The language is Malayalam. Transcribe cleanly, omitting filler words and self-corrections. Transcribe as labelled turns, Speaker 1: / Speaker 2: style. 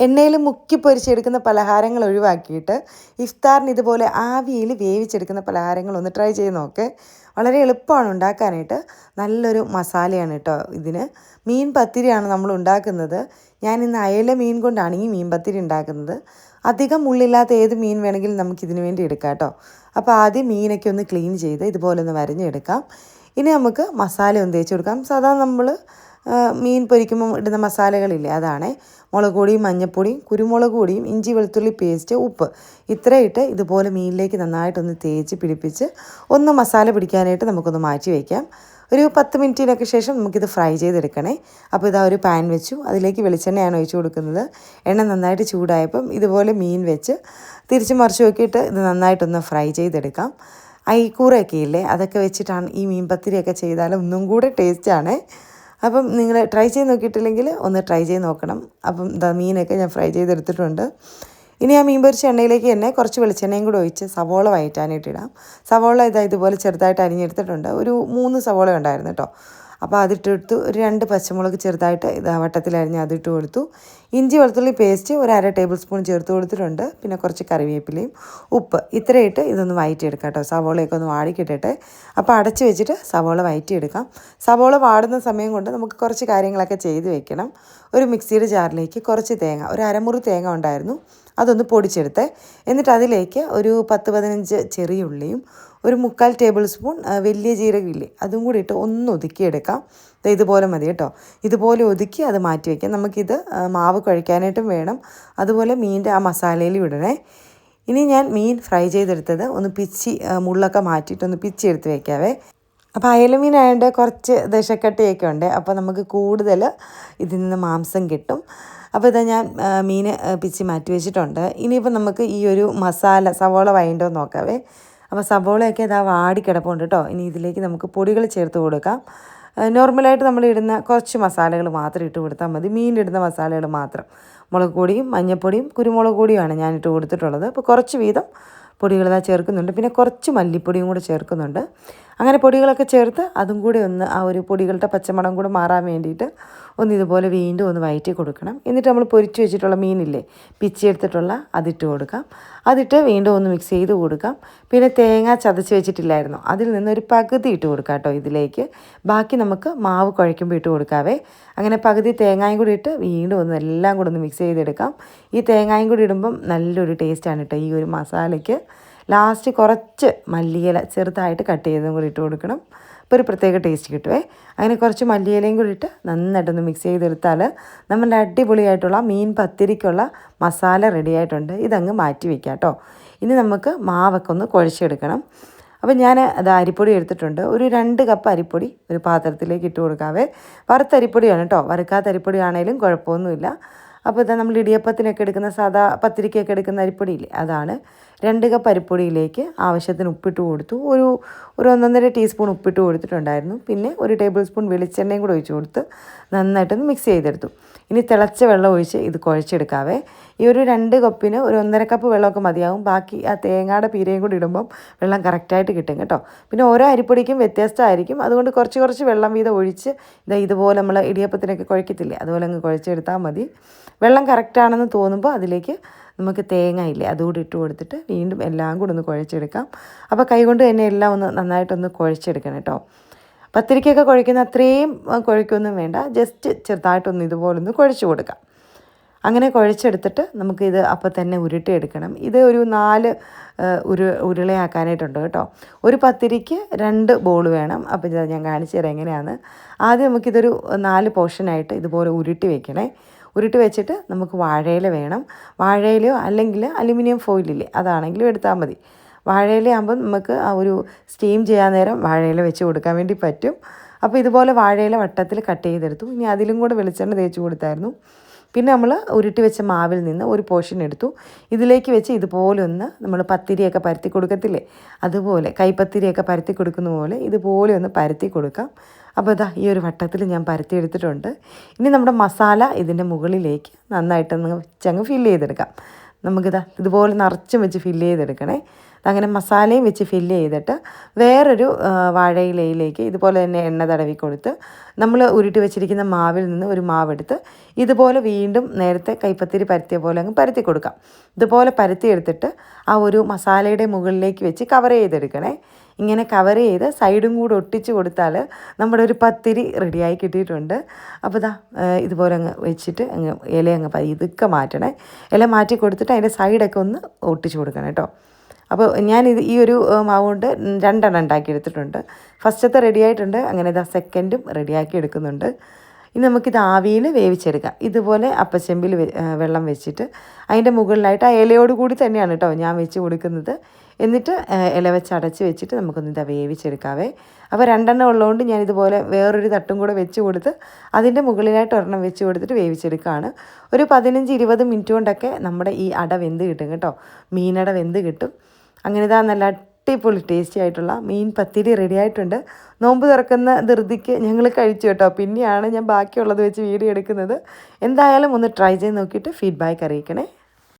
Speaker 1: എണ്ണയിൽ മുക്കി പൊരിച്ചെടുക്കുന്ന പലഹാരങ്ങൾ ഒഴിവാക്കിയിട്ട് ഇഫ്താറിന് ഇതുപോലെ ആവിയിൽ വേവിച്ചെടുക്കുന്ന പലഹാരങ്ങൾ ഒന്ന് ട്രൈ ചെയ്ത് നോക്ക്. വളരെ എളുപ്പമാണ് ഉണ്ടാക്കാനായിട്ട്. നല്ലൊരു മസാലയാണ് കേട്ടോ ഇതിന്. മീൻ പത്തിരിയാണ് നമ്മൾ ഉണ്ടാക്കുന്നത്. ഞാൻ ഇന്ന് അയല മീൻ കൊണ്ടാണ് ഈ മീൻ പത്തിരി ഉണ്ടാക്കുന്നത്. അധികം മുള്ളില്ലാത്ത ഏത് മീൻ വേണമെങ്കിലും നമുക്കിതിന് വേണ്ടി എടുക്കാം കേട്ടോ. അപ്പോൾ ആദ്യം മീനൊക്കെ ഒന്ന് ക്ലീൻ ചെയ്ത് ഇതുപോലെ ഒന്ന് വരഞ്ഞെടുക്കാം. ഇനി നമുക്ക് മസാല ഒന്ന് തേച്ച് കൊടുക്കാം. സാധാരണ നമ്മൾ മീൻ പൊരിക്കുമ്പോൾ ഇടുന്ന മസാലകളില്ലേ, അതാണ് മുളക് പൊടിയും മഞ്ഞൾപ്പൊടിയും കുരുമുളക് പൊടിയും ഇഞ്ചി വെളുത്തുള്ളി പേസ്റ്റ് ഉപ്പ് ഇത്രയിട്ട് ഇതുപോലെ മീനിലേക്ക് നന്നായിട്ടൊന്ന് തേച്ച് പിടിപ്പിച്ച് ഒന്ന് മസാല പിടിക്കാനായിട്ട് നമുക്കൊന്ന് മാറ്റി വയ്ക്കാം. ഒരു 10 മിനിറ്റിനൊക്കെ ശേഷം നമുക്കിത് ഫ്രൈ ചെയ്തെടുക്കണേ. അപ്പോൾ ഇതാ ഒരു പാൻ വെച്ചു, അതിലേക്ക് വെളിച്ചെണ്ണയാണ് ഒഴിച്ചു കൊടുക്കുന്നത്. എണ്ണ നന്നായിട്ട് ചൂടായപ്പം ഇതുപോലെ മീൻ വെച്ച് തിരിച്ച് മറിച്ച് നോക്കിയിട്ട് ഇത് നന്നായിട്ടൊന്ന് ഫ്രൈ ചെയ്തെടുക്കാം. ഐക്കൂറയൊക്കെ ഇല്ലേ, അതൊക്കെ വെച്ചിട്ടാണ് ഈ മീൻ പത്തിരിയൊക്കെ ചെയ്താൽ ഒന്നും കൂടെ ടേസ്റ്റാണ്. അപ്പം നിങ്ങൾ ട്രൈ ചെയ്ത് നോക്കിയിട്ടില്ലെങ്കിൽ ഒന്ന് ട്രൈ ചെയ്ത് നോക്കണം. അപ്പം ഇതാ മീനൊക്കെ ഞാൻ ഫ്രൈ ചെയ്തെടുത്തിട്ടുണ്ട്. ഇനി ആ മീൻ പൊരിച്ച എണ്ണയിലേക്ക് തന്നെ കുറച്ച് വെളിച്ചെണ്ണയും കൂടെ ഒഴിച്ച് സവോള വഴറ്റാനായിട്ട് ഇടാം. സവോള ഇതുപോലെ ചെറുതായിട്ട് അരിഞ്ഞെടുത്തിട്ടുണ്ട്. ഒരു 3 സവോള ഉണ്ടായിരുന്നു കേട്ടോ. അപ്പോൾ അതിട്ടെടുത്തു. ഒരു 2 പച്ചമുളക് ചെറുതായിട്ട് വട്ടത്തിലരിഞ്ഞ് അതിട്ട് കൊടുത്തു. ഇഞ്ചി വെളുത്തുള്ളി പേസ്റ്റ് ഒരു 1/2 ടേബിൾ സ്പൂൺ ചേർത്ത് കൊടുത്തിട്ടുണ്ട്. പിന്നെ കുറച്ച് കറിവേപ്പിലയും ഉപ്പ് ഇത്രയിട്ട് ഇതൊന്ന് വഴറ്റിയെടുക്കാം കേട്ടോ. സവോളയൊക്കെ ഒന്ന് വാടിക്കിട്ടട്ടെ. അപ്പോൾ അടച്ച് വെച്ചിട്ട് സവോള വഴറ്റിയെടുക്കാം. സവോള വാടുന്ന സമയം കൊണ്ട് നമുക്ക് കുറച്ച് കാര്യങ്ങളൊക്കെ ചെയ്ത് വെക്കണം. ഒരു മിക്സിയുടെ ജാറിലേക്ക് കുറച്ച് തേങ്ങ, ഒരു അരമുറി തേങ്ങ ഉണ്ടായിരുന്നു, അതൊന്ന് പൊടിച്ചെടുത്ത് എന്നിട്ട് അതിലേക്ക് ഒരു 10-15 ചെറിയ ഉള്ളിയും ഒരു 3/4 ടേബിൾ സ്പൂൺ വലിയ ജീരകമില്ലേ അതും കൂടി ഇട്ട് ഒന്ന് ഒതുക്കിയെടുക്കാം. ഇതുപോലെ മതി കേട്ടോ. ഇതുപോലെ ഒതുക്കി അത് മാറ്റി വയ്ക്കാം. നമുക്കിത് മാവ് കുഴയ്ക്കാനായിട്ടും വേണം, അതുപോലെ മീനിൻ്റെ ആ മസാലയിലും ഇടണേ. ഇനി ഞാൻ മീൻ ഫ്രൈ ചെയ്തെടുത്തത് ഒന്ന് പിച്ചി മുള്ളൊക്കെ മാറ്റിയിട്ടൊന്ന് പിച്ചി എടുത്ത് വയ്ക്കാവേ. അപ്പോൾ അയലമീനായതുകൊണ്ട് കുറച്ച് ദശക്കട്ടയൊക്കെ ഉണ്ട്, അപ്പോൾ നമുക്ക് കൂടുതൽ ഇതിൽ നിന്ന് മാംസം കിട്ടും. അപ്പോൾ ഇതാ ഞാൻ മീൻ പിച്ചി മാറ്റി വെച്ചിട്ടുണ്ട്. ഇനിയിപ്പോൾ നമുക്ക് ഈ ഒരു മസാല സവോള വഴണ്ടോ നോക്കാവേ. അപ്പോൾ സവോളയൊക്കെ ഇതാ വാടിക്കിടപ്പുണ്ട് കേട്ടോ. ഇനി ഇതിലേക്ക് നമുക്ക് പൊടികൾ ചേർത്ത് കൊടുക്കാം. നോർമലായിട്ട് നമ്മൾ ഇടുന്ന കുറച്ച് മസാലകൾ മാത്രം ഇട്ട് കൊടുത്താൽ മതി. മീനിടുന്ന മസാലകൾ മാത്രം. മുളക് പൊടിയും മഞ്ഞൾപ്പൊടിയും കുരുമുളക് പൊടിയുമാണ് ഞാൻ ഇട്ട് കൊടുത്തിട്ടുള്ളത്. അപ്പോൾ കുറച്ച് വീതം പൊടികൾ ചേർക്കുന്നുണ്ട്. പിന്നെ കുറച്ച് മല്ലിപ്പൊടിയും കൂടെ ചേർക്കുന്നുണ്ട്. അങ്ങനെ പൊടികളൊക്കെ ചേർത്ത് അതും കൂടി ഒന്ന് ആ ഒരു പൊടികളുടെ പച്ചമണം കൂടെ മാറാൻ വേണ്ടിയിട്ട് ഒന്ന് ഇതുപോലെ വീണ്ടും ഒന്ന് വഴറ്റി കൊടുക്കണം. എന്നിട്ട് നമ്മൾ പൊരിച്ച് വെച്ചിട്ടുള്ള മീനില്ലേ പിച്ചെടുത്തിട്ടുള്ള അതിട്ട് കൊടുക്കാം. അതിട്ട് വീണ്ടും ഒന്ന് മിക്സ് ചെയ്ത് കൊടുക്കാം. പിന്നെ തേങ്ങ ചതച്ച് വെച്ചിട്ടില്ലായിരുന്നു, അതിൽ നിന്നൊരു പകുതി ഇട്ട് കൊടുക്കാം കേട്ടോ ഇതിലേക്ക്. ബാക്കി നമുക്ക് മാവ് കുഴയ്ക്കുമ്പോൾ ഇട്ട് കൊടുക്കാവേ. അങ്ങനെ പകുതി തേങ്ങയും കൂടി ഇട്ട് വീണ്ടും ഒന്ന് എല്ലാം കൂടെ ഒന്ന് മിക്സ് ചെയ്തെടുക്കാം. ഈ തേങ്ങയും കൂടി ഇടുമ്പം നല്ലൊരു ടേസ്റ്റാണ് കേട്ടോ ഈ ഒരു മസാലയ്ക്ക്. ലാസ്റ്റ് കുറച്ച് മല്ലിയില ചെറുതായിട്ട് കട്ട് ചെയ്തതും കൂടി ഇട്ട് കൊടുക്കണം. അപ്പോൾ ഒരു പ്രത്യേക ടേസ്റ്റ് കിട്ടുമേ. അങ്ങനെ കുറച്ച് മല്ലിയിലയും കൂടി ഇട്ട് നന്നായിട്ടൊന്ന് മിക്സ് ചെയ്തെടുത്താൽ നമ്മുടെ അടിപൊളിയായിട്ടുള്ള മീൻ പത്തിരിക്കുള്ള മസാല റെഡി ആയിട്ടുണ്ട്. ഇതങ്ങ് മാറ്റി വയ്ക്കാം കേട്ടോ. ഇനി നമുക്ക് മാവൊക്കെ ഒന്ന് കുഴച്ചെടുക്കണം. അപ്പോൾ ഞാൻ അത് അരിപ്പൊടി എടുത്തിട്ടുണ്ട്. ഒരു 2 കപ്പ് അരിപ്പൊടി ഒരു പാത്രത്തിലേക്ക് ഇട്ട് കൊടുക്കാവേ. വറുത്ത അരിപ്പൊടിയാണ് കേട്ടോ, വറുക്കാത്ത അരിപ്പൊടി ആണെങ്കിലും കുഴപ്പമൊന്നുമില്ല. അപ്പോൾ ഇതാ നമ്മൾ ഇടിയപ്പത്തിനൊക്കെ എടുക്കുന്ന സാധാ പത്തിരിക്കൊക്കെ എടുക്കുന്ന അരിപ്പൊടിയില്ലേ, അതാണ്. 2 കപ്പ് അരിപ്പൊടിയിലേക്ക് ആവശ്യത്തിന് ഉപ്പിട്ട് കൊടുത്തു. ഒരു 1.5 ടീസ്പൂൺ ഉപ്പിട്ട് കൊടുത്തിട്ടുണ്ടായിരുന്നു. പിന്നെ 1 ടേബിൾ സ്പൂൺ വെളിച്ചെണ്ണയും കൂടെ ഒഴിച്ച് കൊടുത്ത് നന്നായിട്ടൊന്ന് മിക്സ് ചെയ്തെടുത്തു. ഇനി തിളച്ച വെള്ളം ഒഴിച്ച് ഇത് കുഴച്ചെടുക്കാവേ. ഈ ഒരു 2 കപ്പിന് ഒരു 1.5 കപ്പ് വെള്ളമൊക്കെ മതിയാവും. ബാക്കി ആ തേങ്ങയുടെ പീരയും കൂടി ഇടുമ്പം വെള്ളം കറക്റ്റായിട്ട് കിട്ടും കേട്ടോ. പിന്നെ ഓരോ അരിപ്പൊടിക്കും വ്യത്യസ്തമായിരിക്കും, അതുകൊണ്ട് കുറച്ച് വെള്ളം വീതം ഒഴിച്ച് ഇതുപോലെ നമ്മൾ ഇടിയപ്പത്തിനൊക്കെ കുഴക്കത്തില്ലേ അതുപോലെ അങ്ങ് കുഴച്ചെടുത്താൽ മതി. വെള്ളം കറക്റ്റാണെന്ന് തോന്നുമ്പോൾ അതിലേക്ക് നമുക്ക് തേങ്ങ ഇല്ലേ അതുകൂടി ഇട്ട് കൊടുത്തിട്ട് വീണ്ടും എല്ലാം കൂടി ഒന്ന് കുഴച്ചെടുക്കാം. അപ്പോൾ കൈകൊണ്ട് തന്നെ എല്ലാം ഒന്ന് നന്നായിട്ടൊന്ന് കുഴച്ചെടുക്കണം കേട്ടോ. പത്തിരിക്കൊക്കെ കുഴക്കുന്ന അത്രയും കുഴക്കൊന്നും വേണ്ട, ജസ്റ്റ് ചെറുതായിട്ടൊന്ന് ഇതുപോലൊന്ന് കുഴച്ച് കൊടുക്കാം. അങ്ങനെ കുഴച്ചെടുത്തിട്ട് നമുക്കിത് അപ്പം തന്നെ ഉരുട്ടിയെടുക്കണം. ഇത് ഒരു 4 ഉരുളയാക്കാനായിട്ടുണ്ട് കേട്ടോ. ഒരു പത്തിരിക്ക് 2 ബോൾ വേണം. അപ്പോൾ ഇത് ഞാൻ കാണിച്ചു തരാം എങ്ങനെയാണ്. ആദ്യം നമുക്കിതൊരു 4 പോർഷനായിട്ട് ഇതുപോലെ ഉരുട്ടി വെക്കണേ. ഉരുട്ടി വെച്ചിട്ട് നമുക്ക് വാഴയില വേണം. വാഴയിലയോ അല്ലെങ്കിൽ അലുമിനിയം ഫോയിലില്ലേ അതാണെങ്കിലും എടുത്താൽ മതി. വാഴയില ആകുമ്പോൾ നമുക്ക് ആ ഒരു സ്റ്റീം ചെയ്യാൻ നേരം വാഴയില വെച്ച് കൊടുക്കാൻ വേണ്ടി പറ്റും. അപ്പോൾ ഇതുപോലെ വാഴയില വട്ടത്തിൽ കട്ട് ചെയ്തെടുത്തു. ഇനി അതിലും കൂടെ വെളിച്ചെണ്ണ തേച്ച് കൊടുത്തായിരുന്നു. പിന്നെ നമ്മൾ ഉരുട്ടി വെച്ച മാവിൽ നിന്ന് ഒരു പോർഷൻ എടുത്തു. ഇതിലേക്ക് വെച്ച് ഇതുപോലെ ഒന്ന് നമ്മൾ പത്തിരിയൊക്കെ പരത്തി കൊടുക്കത്തില്ലേ അതുപോലെ, കൈപ്പത്തിരിയൊക്കെ പരത്തി കൊടുക്കുന്ന പോലെ ഇതുപോലെ ഒന്ന് പരത്തി കൊടുക്കാം. അപ്പോൾ ഇതാ ഈ ഒരു വട്ടത്തിൽ ഞാൻ പരത്തി എടുത്തിട്ടുണ്ട്. ഇനി നമ്മുടെ മസാല ഇതിൻ്റെ മുകളിലേക്ക് നന്നായിട്ടൊന്ന് വെച്ചങ്ങ് ഫില്ല് ചെയ്തെടുക്കാം. നമുക്കിതാ ഇതുപോലെ നിറച്ചും വെച്ച് ഫില്ല് ചെയ്തെടുക്കണേ. അങ്ങനെ മസാലയും വെച്ച് ഫില്ല് ചെയ്തിട്ട് വേറൊരു വാഴയിലയിലേക്ക് ഇതുപോലെ തന്നെ എണ്ണ തടവി കൊടുത്ത് നമ്മൾ ഉരുട്ടി വെച്ചിരിക്കുന്ന മാവിൽ നിന്ന് ഒരു മാവെടുത്ത് ഇതുപോലെ വീണ്ടും നേരത്തെ കൈപ്പത്തിരി പരത്തിയ പോലെ അങ്ങ് പരത്തി കൊടുക്കാം. ഇതുപോലെ പരത്തിയെടുത്തിട്ട് ആ ഒരു മസാലയുടെ മുകളിലേക്ക് വെച്ച് കവർ ചെയ്തെടുക്കണേ. ഇങ്ങനെ കവർ ചെയ്ത് സൈഡും കൂടെ ഒട്ടിച്ച് കൊടുത്താൽ നമ്മുടെ ഒരു പത്തിരി റെഡിയായി കിട്ടിയിട്ടുണ്ട്. അപ്പോൾ ഇതാ ഇതുപോലെ അങ്ങ് വെച്ചിട്ട് ഇല അങ്ങ് ഇതൊക്കെ മാറ്റണേ. ഇല മാറ്റി കൊടുത്തിട്ട് അതിൻ്റെ സൈഡൊക്കെ ഒന്ന് ഒട്ടിച്ച് കൊടുക്കണം കേട്ടോ. അപ്പോൾ ഞാനിത് ഈ ഒരു മാവ് കൊണ്ട് 2 എണ്ണം ഉണ്ടാക്കിയെടുത്തിട്ടുണ്ട്. ഫസ്റ്റത്തെ റെഡി ആയിട്ടുണ്ട്. അങ്ങനെ ഇതാ സെക്കൻഡും റെഡിയാക്കി എടുക്കുന്നുണ്ട്. ഇനി നമുക്കിത് ആവിയിൽ വേവിച്ചെടുക്കാം. ഇതുപോലെ അപ്പച്ചെമ്പിൽ വെള്ളം വെച്ചിട്ട് അതിൻ്റെ മുകളിലായിട്ട് ആ ഇലയോട് കൂടി തന്നെയാണ് കേട്ടോ ഞാൻ വെച്ച് കൊടുക്കുന്നത്. എന്നിട്ട് ഇല വെച്ച് അടച്ച് വെച്ചിട്ട് നമുക്കൊന്ന് ഇതാ വേവിച്ചെടുക്കാവേ. അപ്പോൾ 2 എണ്ണം ഉള്ളതുകൊണ്ട് ഞാനിതുപോലെ വേറൊരു തട്ടും കൂടെ വെച്ച് കൊടുത്ത് അതിൻ്റെ മുകളിലായിട്ട് ഒരെണ്ണം വെച്ച് കൊടുത്തിട്ട് വേവിച്ചെടുക്കുകയാണ്. ഒരു 15-20 മിനിറ്റ് കൊണ്ടൊക്കെ നമ്മുടെ ഈ അട വെന്ത് കിട്ടും കേട്ടോ. മീനട വെന്ത് കിട്ടും. അങ്ങനെ ഇതാ നല്ല അടിപൊളി ടേസ്റ്റി ആയിട്ടുള്ള മീൻ പത്തിരി റെഡി ആയിട്ടുണ്ട്. നോമ്പ് തുറക്കുന്ന ധൃതിക്ക് ഞങ്ങൾ കഴിച്ചു കേട്ടോ. പിന്നെയാണ് ഞാൻ ബാക്കിയുള്ളത് വെച്ച് വീഡിയോ എടുക്കുന്നത്. എന്തായാലും ഒന്ന് ട്രൈ ചെയ്ത് നോക്കിയിട്ട് ഫീഡ്ബാക്ക് അറിയിക്കണേ.